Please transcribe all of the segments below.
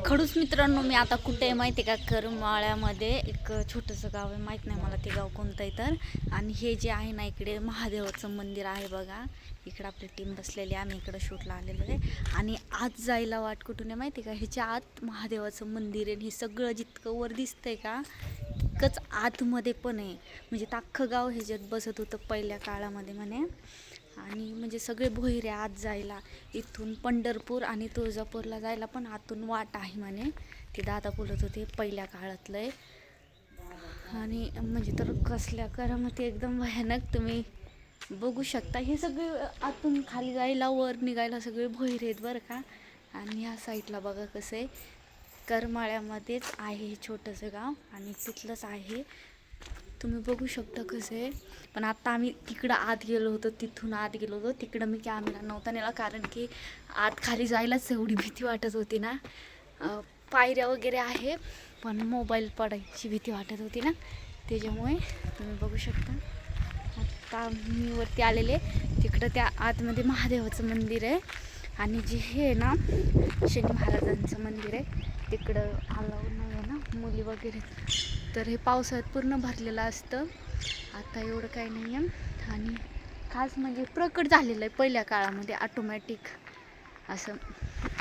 खडूस मित्रांनो, मी आता कुठे आहे माहिती आहे का? करमाळ्यामध्ये एक छोटंसं गाव आहे, माहीत नाही मला ते गाव कोणतं आहे तर. आणि हे जे आहे ना, इकडे महादेवाचं मंदिर आहे बघा. इकडं आपली टीम बसलेली आहे, आम्ही इकडं शूटला आलेलो आहे. आणि आत जायला वाट कुठून आहे माहिती आहे का? ह्याच्या आत महादेवाचं मंदिर आहे. हे सगळं जितकं वर दिसतंय का, तितकंच आतमध्ये पण आहे. म्हणजे अख्खं गाव ह्याच्यात बसत होतं पहिल्या काळामध्ये म्हणे. आणि म्हणजे सगळे भोयरे आत जायला. इथून पंढरपूर आणि तुळजापूरला जायला पण आतून वाट आहे म्हणे. ते दादा बोलत होते पहिल्या काळातलं आहे. आणि म्हणजे तर कसल्या करामती एकदम भयानक, तुम्ही बघू शकता. हे सगळे आतून खाली जायला वर निघायला सगळे भोयरे आहेत बरं का. आणि ह्या साईडला बघा कसं आहे, करमाळ्यामध्येच आहे हे छोटंसं गाव आणि तिथलंच आहे. तुम्ही बघू शकता कसं आहे. पण आता आम्ही तिकडं आत गेलो होतो, तिथून आत गेलो होतो. तिकडं मी कॅमेरा नव्हता नेला, कारण की आत खाली जायलाच एवढी भीती वाटत होती ना. पायऱ्या वगैरे आहे, पण मोबाईल पडायची भीती वाटत होती ना, त्याच्यामुळे. तुम्ही बघू शकता आता मी वरती आलेले. तिकडं त्या आतमध्ये महादेवाचं मंदिर आहे. आणि जे हे आहे ना, शनी महाराजांचं मंदिर आहे, तिकडं अलाऊ नाही आहे ना मुली वगैरे. तर हे पावसाळ्यात पूर्ण भरलेलं असतं, आता एवढं काही नाही आहे. आणि खास म्हणजे प्रकट झालेलं आहे पहिल्या काळामध्ये ऑटोमॅटिक असं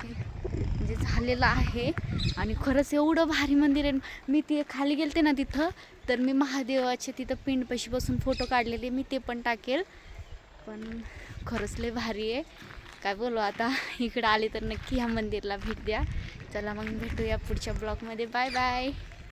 म्हणजे झालेलं आहे. आणि खरंच एवढं भारी मंदिर आहे. मी ते खाली गेलते ना तिथं, तर मी महादेवाचे तिथं पिंडपाशी बसून फोटो काढलेले, मी ते पण टाकेल. पण खरंच लय भारी आहे, काय बोलू आता. इकडं आले तर नक्की ह्या मंदिरला भेट द्या. चला मग भेटूया पुढच्या ब्लॉगमध्ये. Bye bye.